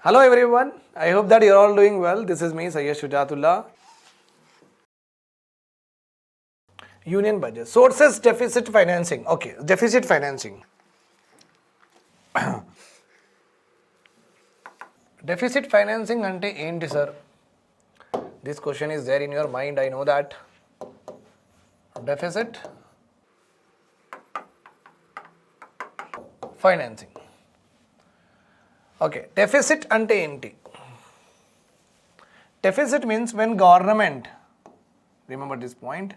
Hello everyone, I hope that you're all doing well. This is me, Sujath. Union budget. Sources, deficit financing. Okay, deficit financing. Deficit financing ante enti sir? This question is there in your mind, I know that. Deficit financing. Okay, deficit ante enti? Deficit means when government, remember this point,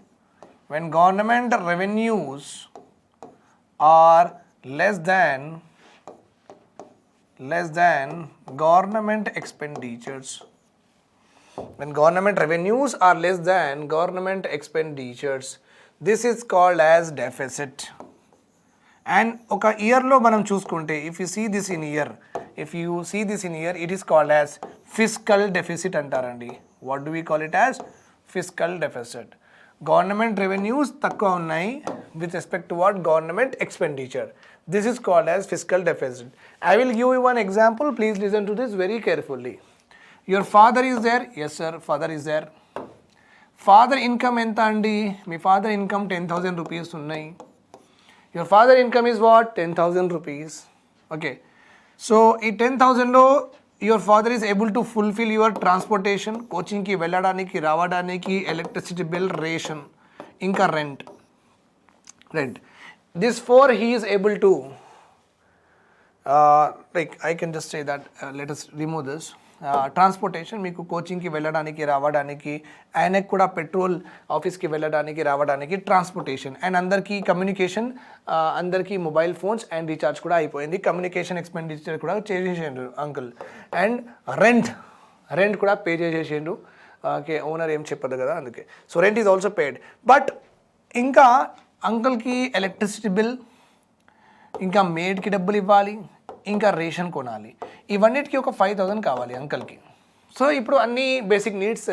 when government revenues are less than government expenditures. When government revenues are less than government expenditures, this is called as deficit. And oka year lo manam chuskunte, if you see this in year, it is called as fiscal deficit antarandi. What do we call it as? Fiscal deficit. Government revenues takkuva unnai with respect to what? Government expenditure. This is called as fiscal deficit. I will give you one example. Please listen to this very carefully. Your father is there? Yes sir, father is there. Father income enta andi? Me father income 10,000 rupees unnai. Your father income is what? 10,000 rupees. Okay. So, in 10,000 lo, your father is able to fulfill your transportation, coaching ki, velladaniki, ravadaniki, electricity bill, ration, inka rent. This 4 he is able to, I can just say that, let us remove this. Transportation, మీకు కోచింగ్కి వెళ్ళడానికి రావడానికి, ఆయనకు కూడా petrol ఆఫీస్కి వెళ్ళడానికి రావడానికి transportation, and అందరికీ కమ్యూనికేషన్, అందరికీ మొబైల్ ఫోన్స్ అండ్ రీఛార్జ్ కూడా అయిపోయింది. కమ్యూనికేషన్ ఎక్స్పెండిచర్ కూడా చేసేసిండ్రు అంకుల్. అండ్ రెంట్ కూడా పే చేసేసిండ్రు. ఓకే, ఓనర్ ఏం చెప్పదు కదా అందుకే. So rent is also paid. But ఇంకా అంకుల్కి ఎలక్ట్రిసిటీ బిల్, ఇంకా మేడ్కి డబ్బులు ఇవ్వాలి, ఇంకా రేషన్ కొనాలి. ఇవన్నిటికీ ఒక 5,000 కావాలి అంకల్కి. సో ఇప్పుడు అన్ని బేసిక్ నీడ్స్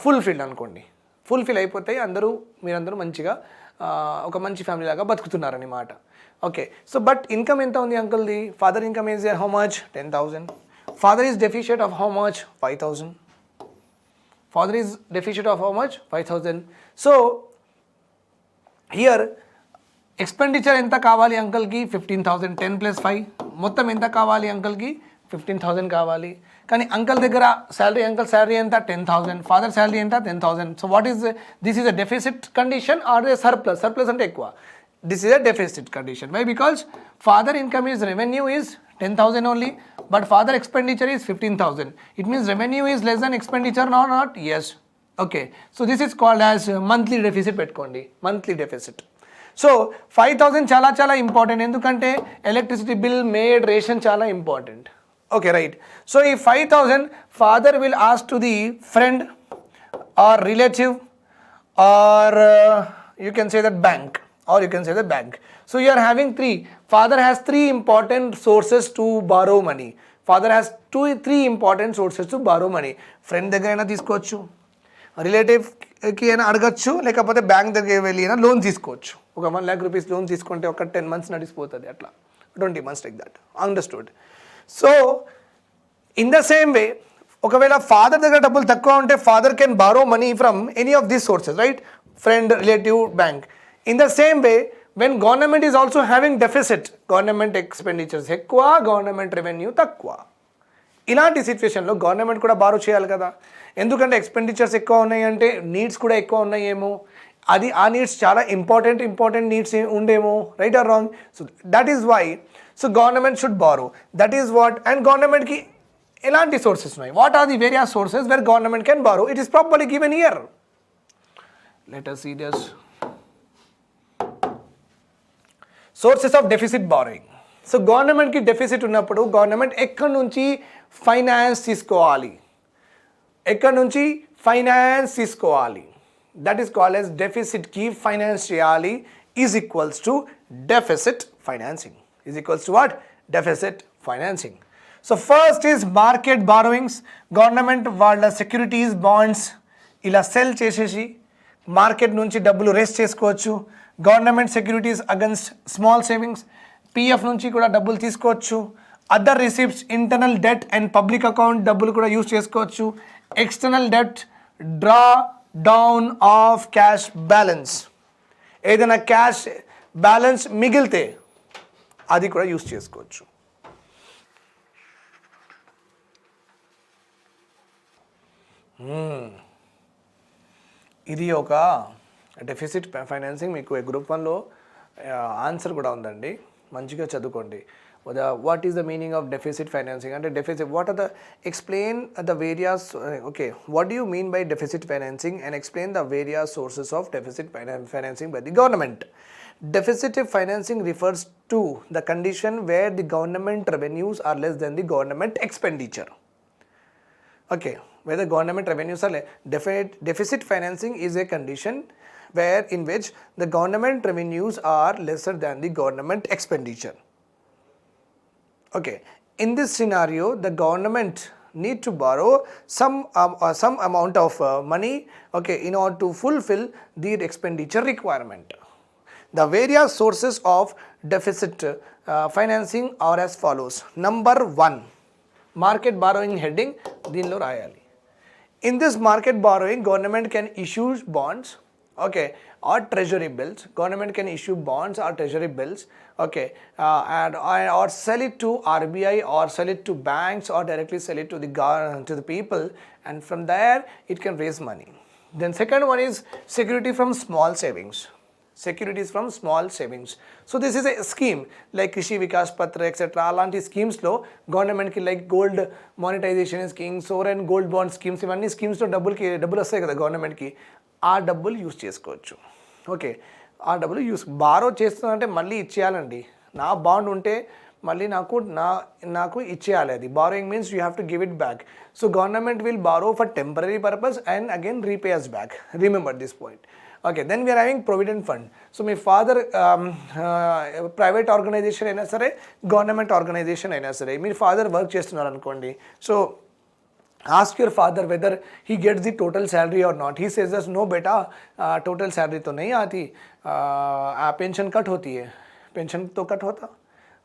ఫుల్ఫిల్ అనుకోండి, ఫుల్ఫిల్ అయిపోతాయి. మీరందరూ మంచిగా ఒక మంచి ఫ్యామిలీ లాగా బతుకుతున్నారని మాట. ఓకే, సో బట్ ఇన్కమ్ ఎంత ఉంది అంకుల్ది? Father income is how much? 10,000. Father is deficit of how much? 5,000. Father is deficit of how much? 5,000. So here expenditure ఎంత కావాలి అంకల్కి? 15,000. 10 + 5 మొత్తం ఎంత కావాలి అంకల్కి? 15,000 కావాలి. కానీ అంకల్ దగ్గర అంకల్ శాలరీ ఎంత? 10,000. ఫాదర్ శాలరీ ఎంత? 10,000. So what is this is a deficit condition or a surplus అంటే ఎక్కువ. This is a deficit condition. Why? Because father income is revenue is 10,000 only, but father expenditure is 15,000. It means revenue is less than expenditure, not? Yes. Okay, so this is called as monthly deficit. పెట్టుకోండి, monthly deficit. So 5,000 చాలా important, ఎందుకంటే electricity bill, maid, ration చాలా important. Okay, right. So ఈ 5,000 father will ask to the friend or relative or you can say that bank, or you can say the bank. So you are having 3. Father has 3 important sources to borrow money. Father has 3 important sources to borrow money. Friend దగ్గర అయినా తీసుకోవచ్చు, రిలేటివ్కి అయినా అడగచ్చు, లేకపోతే bank దగ్గర వెళ్ళి అయినా loan తీసుకోవచ్చు. ఒక 1 lakh rupees లోన్ తీసుకుంటే ఒక 10 months నడిచిపోతుంది, అట్లా 20 months like that. Understood? So in the same way, ఒకవేళ ఫాదర్ దగ్గర డబ్బులు తక్కువ ఉంటే father can borrow money from any of these sources, right? Friend, relative, bank. In the same way, when government is also having deficit, government expenditures ఎక్కువ, government revenue తక్కువ, ఇలాంటి సిచ్యువేషన్లో government కూడా బారో చేయాలి కదా. ఎందుకంటే ఎక్స్పెండిచర్స్ ఎక్కువ ఉన్నాయి అంటే నీడ్స్ కూడా ఎక్కువ ఉన్నాయేమో, అది ఆ నీడ్స్ చాలా ఇంపార్టెంట్ నీడ్స్ ఉండేమో, right or wrong? So that is why so government should borrow. That is what. And గవర్నమెంట్కి ఎలాంటి సోర్సెస్ ఉన్నాయి? What are the various sources where government can borrow? It is properly given here. Let us see this. Sources of deficit borrowing. So గవర్నమెంట్కి deficit ఉన్నప్పుడు government ఎక్కడి నుంచి finance తీసుకోవాలి? That is called as డెఫిసిట్కి finance చేయాలి is equals to deficit financing. Is equals to what? Deficit financing. So first is market borrowings. Government వాళ్ళ securities, bonds ఇలా cell చేసేసి మార్కెట్ నుంచి డబ్బులు రేస్ చేసుకోవచ్చు. Government securities against small savings, PF నుంచి కూడా డబ్బులు తీసుకోవచ్చు. Other receipts, internal debt and public account డబ్బులు కూడా యూస్ చేసుకోవచ్చు. External debt, draw down of cash balance, ఏదైనా క్యాష్ బ్యాలెన్స్ మిగిలితే అది కూడా యూస్ చేసుకోవచ్చు. ఇది ఒక డెఫిసిట్ ఫైనాన్సింగ్. మీకు గ్రూప్ 1లో ఆన్సర్ కూడా ఉందండి, మంచిగా చదువుకోండి. What is the meaning of deficit financing అంటే deficit what are the explain the various okay what do you mean by deficit financing and explain the various sources of deficit financing by the government. Deficit financing refers to the condition where the government revenues are less than the government expenditure. Okay, where the government revenues are less. Deficit financing is a condition where in which the government revenues are lesser than the government expenditure. Okay, in this scenario, the government need to borrow some amount of money, okay, in order to fulfill the expenditure requirement. The various sources of deficit financing are as follows. Number 1, market borrowing heading దీనిలో రాయాలి. In this market borrowing, government can issue bonds, okay, or treasury bills. Government can issue bonds or treasury bills, okay, or sell it to RBI or sell it to banks or directly sell it to the people, and from there it can raise money. Then second one is security from small savings. Securities from small savings. So this is a scheme like Krishi Vikas Patra etc. అలాంటి స్కీమ్స్లో గవర్నమెంట్కి like gold monetization scheme, sovereign gold bond schemes, ఇవన్నీ స్కీమ్స్లో డబ్బులు వస్తాయి కదా గవర్నమెంట్కి, ఆ డబ్బులు యూస్ చేసుకోవచ్చు. ఓకే, ఆ డబ్బులు బారో చేస్తుందంటే మళ్ళీ ఇచ్చేయాలండి. నా బాండ్ ఉంటే మళ్ళీ నాకు ఇచ్చేయాలి. అది borrowing means you have to give it back. So government will borrow for temporary purpose and again repay us back. Remember this point. Okay, then we are having Provident Fund. So my father private organization అయినా సరే, government organisation అయినా సరే, మీరు father work చేస్తున్నారు అనుకోండి. So ask your father whether he gets the total salary or not. He says us no beta total salary तो नहीं आती, पेंशन कट होती है, पेंशन तो कट होता,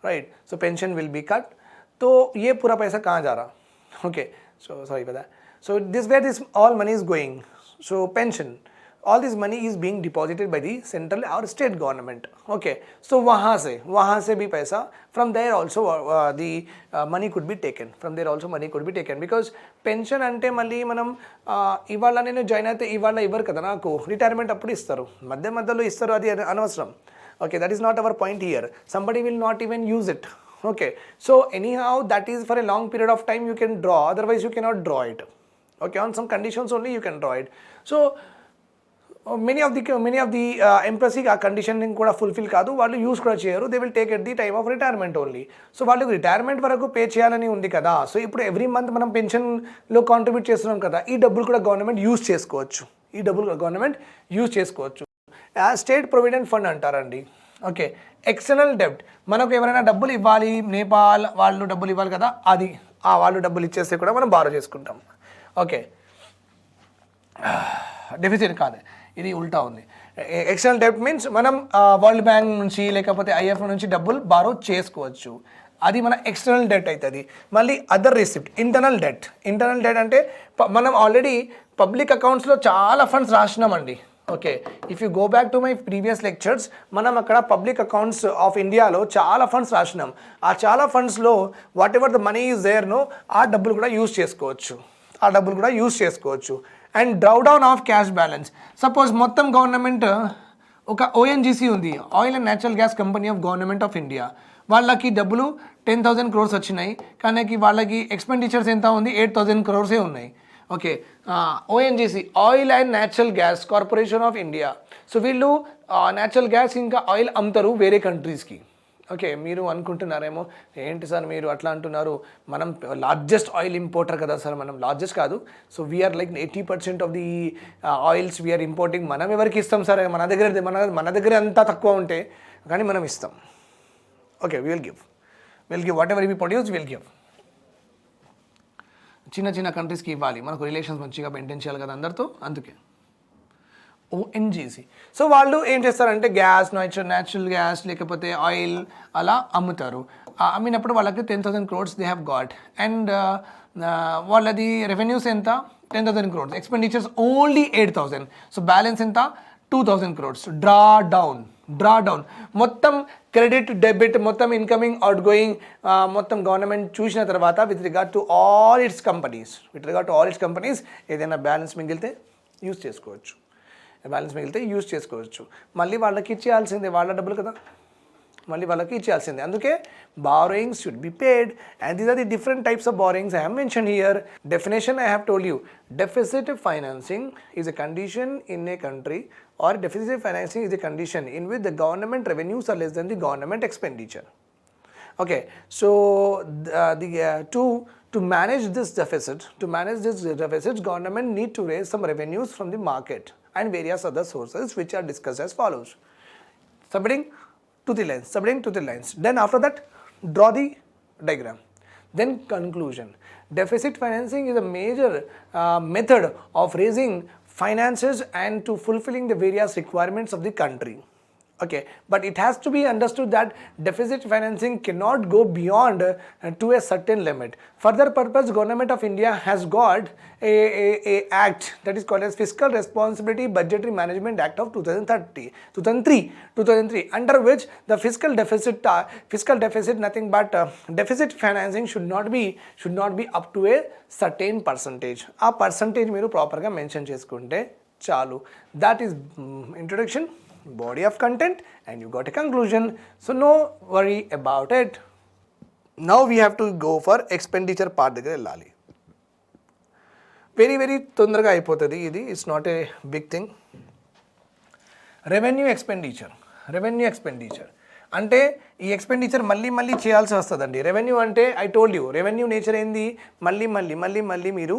right? So pension will be cut. तो ये पूरा पैसा कहाँ जा रहा? Okay, so sorry for that. So this where this all money is going. So pension, all this money is being deposited by the central or state government. Okay, so वहाँ से भी पैसा, from there also the money could be taken. From there also money could be taken because pension అంటే మళ్ళీ మనం ఇవాళ నేను join అయితే ఇవాళ ఇవ్వరు కదా నాకు, రిటైర్మెంట్ అప్పుడు ఇస్తారు, మధ్యలో ఇస్తారు, అది అనవసరం. Okay, that is not our point here. Somebody will not even use it. Okay, so anyhow that is for a long period of time you can draw, otherwise you cannot draw it. Okay, on some conditions only you can draw it. So many of the employees ఆ condition కూడా fulfil కాదు, వాళ్ళు use కూడా చేయరు. They will take at the time of retirement only. So వాళ్ళకి retirement వరకు pay చేయాలని ఉంది కదా. సో ఇప్పుడు ఎవ్రీ మంత్ మనం పెన్షన్లో కాంట్రిబ్యూట్ చేస్తున్నాం కదా, ఈ డబ్బులు కూడా గవర్నమెంట్ యూస్ చేసుకోవచ్చు. స్టేట్ ప్రొవిడెంట్ ఫండ్ అంటారండి. ఓకే, ఎక్స్టర్నల్ డెబ్ట్, మనకు ఎవరైనా డబ్బులు ఇవ్వాలి, నేపాల్ వాళ్ళు డబ్బులు ఇవ్వాలి కదా, అది వాళ్ళు డబ్బులు ఇచ్చేస్తే కూడా మనం బారో చేసుకుంటాం. ఓకే, డెఫిసిట్ కాదు, ఇది ఉల్టా ఉంది. ఎక్స్టర్నల్ డెబ్ట్ మీన్స్ మనం వరల్డ్ బ్యాంక్ నుంచి లేకపోతే ఐఎఫ్ నుంచి డబ్బులు బారో చేసుకోవచ్చు, అది మన ఎక్స్టర్నల్ డెట్ అవుతుంది. మళ్ళీ అదర్ రిసిప్ట్, ఇంటర్నల్ డెట్ అంటే మనం ఆల్రెడీ పబ్లిక్ అకౌంట్స్లో చాలా ఫండ్స్ రాసినామండి. Okay, if you go back to my previous lectures, మనం అక్కడ పబ్లిక్ అకౌంట్స్ ఆఫ్ ఇండియాలో చాలా ఫండ్స్ రాసినాం. ఆ చాలా ఫండ్స్లో whatever the money is దేర్నో ఆ డబ్బులు కూడా యూస్ చేసుకోవచ్చు. And draw down of cash balance, suppose మొత్తం గవర్నమెంట్ ఒక ఓఎన్జీసీ ఉంది, oil and natural gas company of government of India, వాళ్ళకి డబ్బులు 10,000 crores వచ్చినాయి, కానీ వాళ్ళకి ఎక్స్పెండిచర్స్ ఎంత ఉంది, 8,000 crores ఉన్నాయి. Okay, ONGC oil and natural gas corporation of India. So వీళ్ళు న్యాచురల్ గ్యాస్ ఇంకా ఆయిల్ అమ్ముతారు వేరే కంట్రీస్కి. ఓకే, మీరు అనుకుంటున్నారేమో ఏంటి సార్ మీరు అట్లా అంటున్నారు, మనం లార్జెస్ట్ ఆయిల్ ఇంపోర్టర్ కదా సార్. మనం లార్జెస్ట్ కాదు, so we're like 80% of the oils we're importing. మనం ఎవరికి ఇస్తాం సార్, మన దగ్గర అంతా తక్కువ ఉంటే కానీ మనం ఇస్తాం. Okay, will give whatever we produce will give. చిన్న కంట్రీస్కి ఇవ్వాలి, మనకు రిలేషన్స్ మంచిగా మెయింటైన్ చేయాలి కదా అందరితో, అందుకే ఓఎన్జీసీ. సో వాళ్ళు ఏం చేస్తారంటే గ్యాస్, న్యాచురల్ గ్యాస్ లేకపోతే ఆయిల్ అలా అమ్ముతారు. అమ్మినప్పుడు వాళ్ళకి 10,000 crores they have got and వాళ్ళది రెవెన్యూస్ ఎంత 10,000 crores, expenditures only 8,000. So balance ఎంత 2,000 crores. డ్రా డౌన్ మొత్తం క్రెడిట్ డెబిట్ మొత్తం ఇన్కమింగ్ అవుట్ గోయింగ్ మొత్తం గవర్నమెంట్ చూసిన తర్వాత with regard to all it's companies ఏదైనా బ్యాలెన్స్ మిగిలితే యూస్ చేసుకోవచ్చు. మళ్ళీ వాళ్ళకి ఇచ్చేయాల్సిందే, వాళ్ళ డబ్బులు కదా, మళ్ళీ వాళ్ళకి ఇచ్చేయాల్సిందే. అందుకే borrowings should be paid, and these are the different types of borrowings I have mentioned here. Definition I have told you. Deficit financing is a condition in a country, or deficit financing is a condition in which the government revenues are less than the government expenditure. Okay, so to manage this deficit, government need to raise some revenues from the market and various other sources which are discussed as follows. Submitting to the lines. Then after that, draw the diagram. Then conclusion. Deficit financing is a major method of raising finances and to fulfilling the various requirements of the country. Okay, but it has to be understood that deficit financing cannot go beyond to a certain limit. For that purpose, Government of India has got a act that is called as Fiscal Responsibility Budgetary Management Act of 2003, under which the fiscal deficit nothing but deficit financing should not be up to a certain percentage. ఆ percentage మీరు ప్రాపర్గా mention చేసుకుంటే చాలు. That is introduction, body of content, and you got a conclusion, so no worry about it. Now we have to go for expenditure part దగ్గర వెళ్ళాలి. Very తొందరగా అయిపోతుంది ఇది, it's not a big thing. Revenue expenditure అంటే ఈ expenditure మళ్ళీ చేయాల్సి వస్తుందండి. రెవెన్యూ అంటే I told you, revenue nature ఏంది, మళ్ళీ మీరు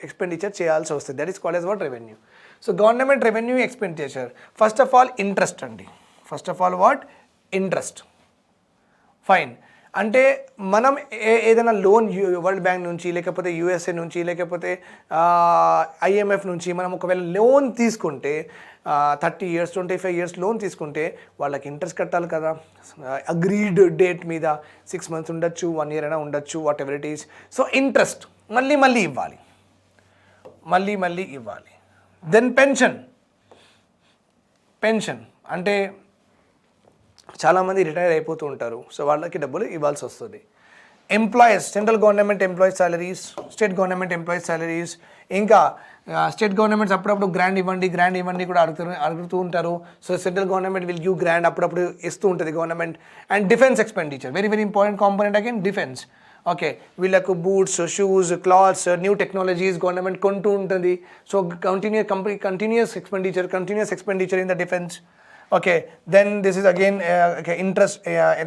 ఎక్స్పెండిచర్ చేయాల్సి వస్తుంది. That is called as what revenue. So government revenue expenditure first of all interest అండి. Interest fine. అంటే మనం ఏదైనా లోన్ వరల్డ్ బ్యాంక్ నుంచి, లేకపోతే యూఎస్ఏ నుంచి, లేకపోతే ఐఎంఎఫ్ నుంచి మనం ఒకవేళ లోన్ తీసుకుంటే 30 years 25 years లోన్ తీసుకుంటే వాళ్ళకి ఇంట్రెస్ట్ కట్టాలి కదా. అగ్రీడ్ డేట్ మీద 6 months ఉండొచ్చు, 1 year అయినా ఉండొచ్చు, what ever it is. So interest మళ్ళీ ఇవ్వాలి. దెన్ పెన్షన్ అంటే చాలామంది రిటైర్ అయిపోతూ ఉంటారు, సో వాళ్ళకి డబ్బులు ఇవ్వాల్సి వస్తుంది. Employees, central government employees salaries, state government employees salaries, ఇంకా స్టేట్ గవర్నమెంట్స్ అప్పుడప్పుడు గ్రాండ్ ఇవ్వండి కూడా అడుగుతూ ఉంటారు. So central government will give grant, అప్పుడప్పుడు ఇస్తూ ఉంటుంది గవర్నమెంట్. And defence expenditure, very important component again defence. Okay, వీళ్ళకు boots, shoes, clothes, new technologies government కొంటూ ఉంటుంది. So continues expenditure in the defence. Okay, then this is again interest,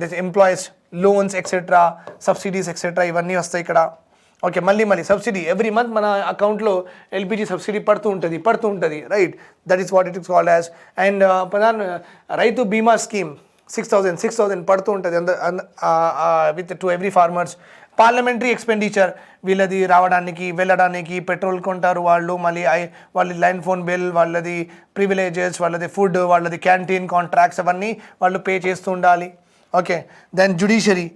this employees loans etc, subsidies etc, ఇవన్నీ వస్తాయి ఇక్కడ. Okay, మళ్ళీ subsidy every month మన అకౌంట్లో LPG subsidy పడుతూ ఉంటుంది, right. That is what it is called as. And ప్రధాన రైతు బీమా స్కీమ్ 6,000 పడుతూ ఉంటుంది with to every farmers. Parliamentary expenditure, వీళ్ళది రావడానికి వెళ్ళడానికి పెట్రోల్ కొంటారు వాళ్ళు, మళ్ళీ వాళ్ళది లైన్ ఫోన్ బిల్, వాళ్ళది ప్రివిలేజెస్, వాళ్ళది ఫుడ్, వాళ్ళది క్యాంటీన్ కాంట్రాక్ట్స్ అవన్నీ వాళ్ళు పే చేస్తూ ఉండాలి. Okay, then judiciary,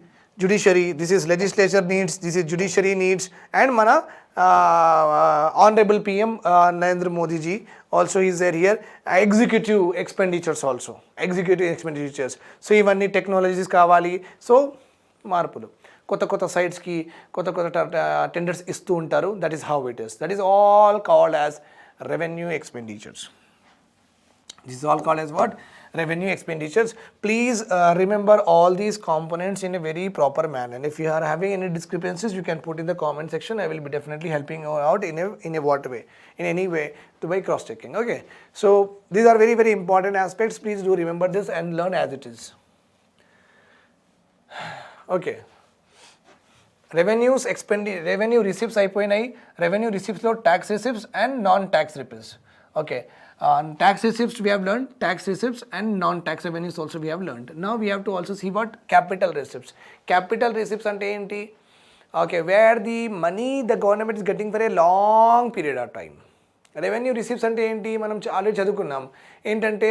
this is legislature needs, this is judiciary needs. And మన honourable PM Narendra Modiji also is there here. Executive expenditures. So ఇవన్నీ టెక్నాలజీస్ కావాలి. సో మార్పులు, కొత్త సైట్స్కి కొత్త టెండర్స్ ఇస్తూ ఉంటారు. That is how it is. That is all called as revenue expenditures. This is all called as what? Revenue expenditures. Please remember all these components in a very proper manner. And if you are having any discrepancies, you can put in the comment section. I will be definitely helping you out in a what way, in any way, by cross checking. Okay, so these are very important aspects. Please do remember this and learn as it is. Okay, revenue receipts అయిపోయినాయి. Revenue రిసిప్ట్స్లో tax receipts and non tax receipts. Okay, tax receipts we have learned, tax receipts and non-tax revenues also we have learned. Now we have to also see what capital receipts. Capital receipts అంటే ఏంటి? Okay, where the money the government is getting for a long period of time. Revenue receipts అంటే ఏంటి, మనం already చదువుకున్నాం. ఏంటంటే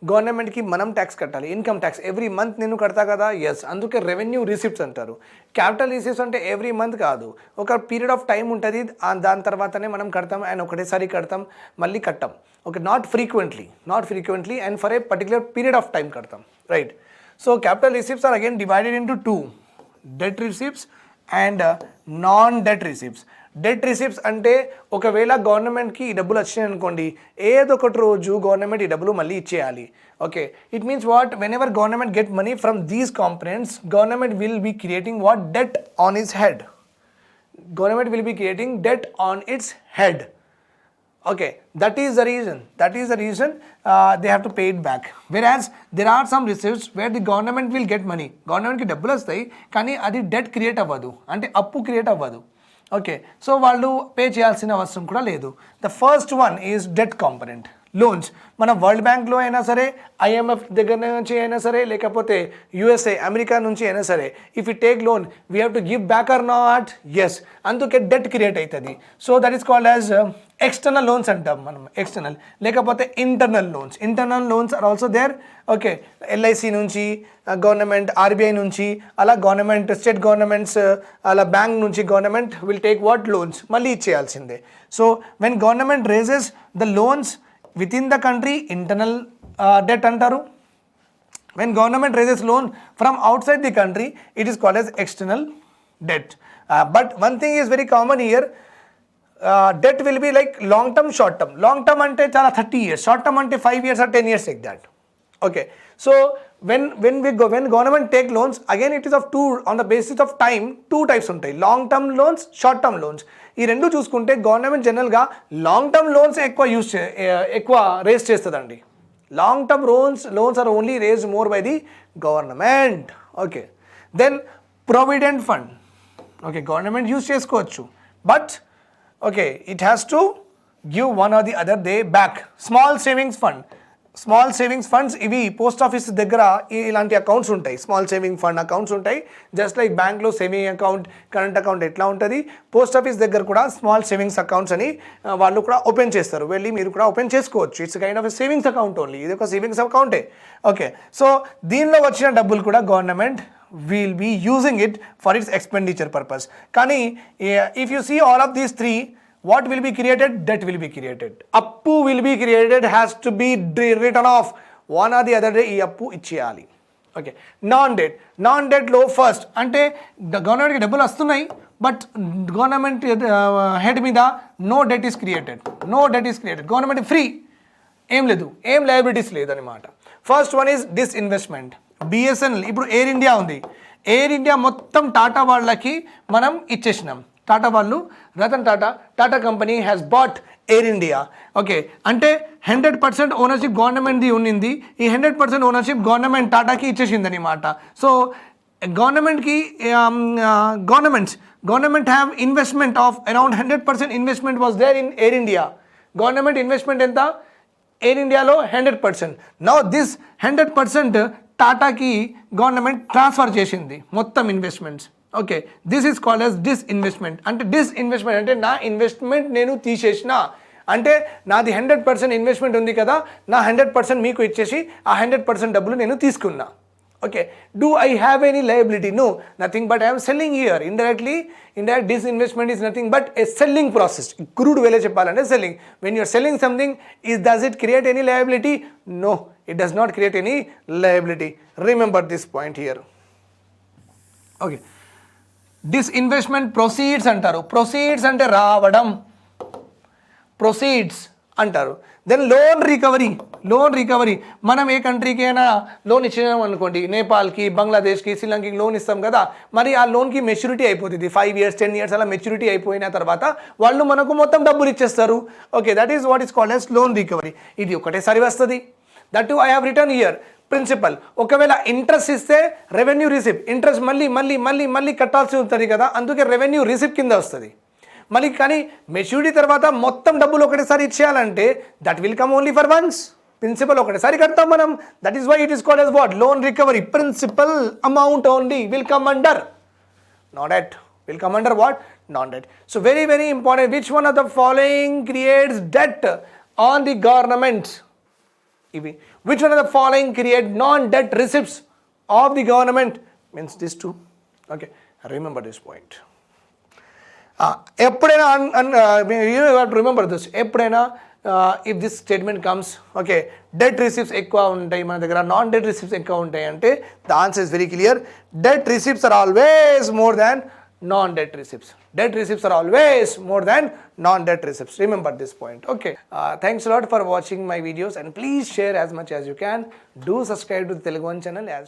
గవర్నమెంట్కి మనం tax కట్టాలి, ఇన్కమ్ ట్యాక్స్ ఎవ్రీ మంత్ నేను కడతా కదా, ఎస్, అందుకే రెవెన్యూ రిసీప్ట్స్ అంటారు. క్యాపిటల్ రిసీప్ట్స్ అంటే ఎవ్రీ మంత్ కాదు, ఒక పీరియడ్ ఆఫ్ టైం ఉంటుంది, దాని తర్వాతనే మనం కడతాం అండ్ ఒకటేసారి కడతాం, మళ్ళీ కట్టాం. Okay, not frequently and for a particular period of time కడతాం, right. So capital receipts are again divided into two, debt receipts and non debt receipts. Debt receipts అంటే ఒకవేళ గవర్నమెంట్కి ఈ డబ్బులు వచ్చినాయి అనుకోండి, ఏదో ఒకటి రోజు గవర్నమెంట్ ఈ డబ్బులు మళ్ళీ ఇచ్చేయాలి. Okay, it means what, whenever government get money from these components, government will be creating what, debt on its head. Government will be creating debt on its head. Okay, that is the reason they have to pay it back. Whereas there are some receipts where the government will get money, government ki డబ్బులు వస్తాయి కానీ అది debt create అవ్వదు, అంటే అప్పు create అవ్వదు. Okay, so వాళ్ళు pay చేయాల్సిన అవసరం కూడా లేదు. The first one is debt component, loans. మన వరల్డ్ బ్యాంక్లో అయినా సరే, ఐఎంఎఫ్ దగ్గర నుంచి అయినా సరే, లేకపోతే యూఎస్ఏ అమెరికా నుంచి అయినా సరే, if you take loan we have to give back or not, yes, అందుకే డెట్ క్రియేట్ అవుతుంది. So that is called as external loans అంటాం మనం, ఎక్స్టర్నల్, లేకపోతే internal loans are also there. Okay, LIC నుంచి government, RBI నుంచి అలా government, state governments, అలా bank నుంచి government will take what, loans, మళ్ళీ ఇచ్చేయాల్సిందే. So when government raises the loans within the country, internal debt antaru. When government raises loan from outside the country, it is called as external debt. But one thing is very common here, debt will be like long term, short term. Long term ante chala 30 years, short term ante 5 years or 10 years, like that. Okay, so when government take loans, again it is of two, on the basis of time, two types ఉంటాయి, long term loans, short term loans. ఈ రెండు చూసుకుంటే government జనరల్గా long term loans ఎక్కువ raise చేస్తుందండి. Long term loans are only raised more by the government. Okay, then provident fund. Okay, government use చేసుకోవచ్చు, but okay, it has to give one or the other day back. Small savings funds ఇవి post office దగ్గర ఇలాంటి accounts ఉంటాయి, small saving fund accounts ఉంటాయి. Just like బ్యాంక్లో saving account, current account ఎట్లా ఉంటుంది, post office దగ్గర కూడా స్మాల్ సేవింగ్స్ అకౌంట్స్ అని వాళ్ళు కూడా ఓపెన్ చేస్తారు, వెళ్ళి మీరు కూడా ఓపెన్ చేసుకోవచ్చు. It's kind of savings account only, ఇది ఒక సేవింగ్స్ అకౌంటే. ఓకే, సో దీనిలో వచ్చిన డబ్బులు కూడా government will be using it for its expenditure purpose. కానీ if you see all of these three, what will be created, debt will be created, appu will be created, has to be written off, one or the other day ee appu icheyali. Okay, non debt లో first అంటే గవర్నమెంట్కి డబ్బులు వస్తున్నాయి, but government head మీద no debt is created, government free, ఏం లేదు, ఏం liabilities లేదనమాట. First one is disinvestment. BSNL, ఇప్పుడు ఎయిర్ ఇండియా ఉంది, ఎయిర్ ఇండియా మొత్తం టాటా వాళ్ళకి మనం ఇచ్చేసినాం. టాటా వాళ్ళు, Ratan Tata company has bought Air India. Okay, అంటే 100% ఓనర్షిప్ గవర్నమెంట్ది ఉన్నింది, ఈ 100% ఓనర్షిప్ గవర్నమెంట్ టాటాకి ఇచ్చేసింది అనమాట. So government have investment of around 100% investment was there in Air India. Government investment ఎంత ఎయిర్ ఇండియాలో? 100%. నౌ దిస్ 100% టాటాకి గవర్నమెంట్ ట్రాన్స్ఫర్ చేసింది మొత్తం investments. Okay, this is called as disinvestment. అంటే డిస్ఇన్వెస్ట్మెంట్ అంటే నా ఇన్వెస్ట్మెంట్ నేను తీసేసిన, అంటే నాది 100% ఇన్వెస్ట్మెంట్ ఉంది కదా, నా 100% మీకు ఇచ్చేసి ఆ 100% డబ్బులు నేను తీసుకున్నా. Okay, do I have any liability? No, nothing but I'm selling here. Indirect disinvestment is nothing but a selling process. Crude వేలే చెప్పాలంటే selling. When you're selling something, does it create any liability? No, it does not create any liability. Remember this point here. Okay, disinvestment proceeds అంటారు. Proceeds అంటే రావడం, proceeds అంటారు. Then loan recovery. మనం ఏ కంట్రీకి అయినా లోన్ ఇచ్చినాం అనుకోండి, నేపాల్కి, బంగ్లాదేశ్కి, శ్రీలంకకి లోన్ ఇస్తాం కదా, మరి ఆ లోన్కి మెచ్యూరిటీ అయిపోతుంది, 5 years 10 years అలా మెచ్యూరిటీ అయిపోయిన తర్వాత వాళ్ళు మనకు మొత్తం డబ్బులు ఇచ్చేస్తారు. Okay, that is what is called as loan recovery. ఇది ఒకటేసారి వస్తుంది. That too I have return here principal. ఒకవేళ ఇంట్రెస్ట్ ఇస్తే రెవెన్యూ రిసిప్ట్, ఇంట్రెస్ట్ మళ్ళీ కట్టాల్సి ఉంటుంది కదా, అందుకే రెవెన్యూ రిసిప్ట్ కింద వస్తుంది. మళ్ళీ కానీ మెచ్యూరిటీ తర్వాత మొత్తం డబ్బులు ఒకటేసారి ఇచ్చేయాలంటే that will come only for once. Principal ఒకటేసారి కడతాం మనం. That is why it is called as what, loan recovery. Principal amount only will come under, not at will come under what? Non-debt. So very, very important. Which one of the following creates debt on the government? Which one of the following create non-debt receipts of the government? Means these two. Okay, remember this point. ఎప్పుడైనా you have to remember this. ఎప్పుడైనా if this statement comes, okay, debt receipts ఎక్కువ ఉంటాయి మన దగ్గర, non debt receipts ఎక్కువ ఉంటాయి అంటే the answer is very clear. Debt receipts are always more than non-debt receipts. Debt receipts are always more than non-debt receipts. Remember this point. Okay. Thanks a lot for watching my videos and please share as much as you can. Do subscribe to the Telugu One channel as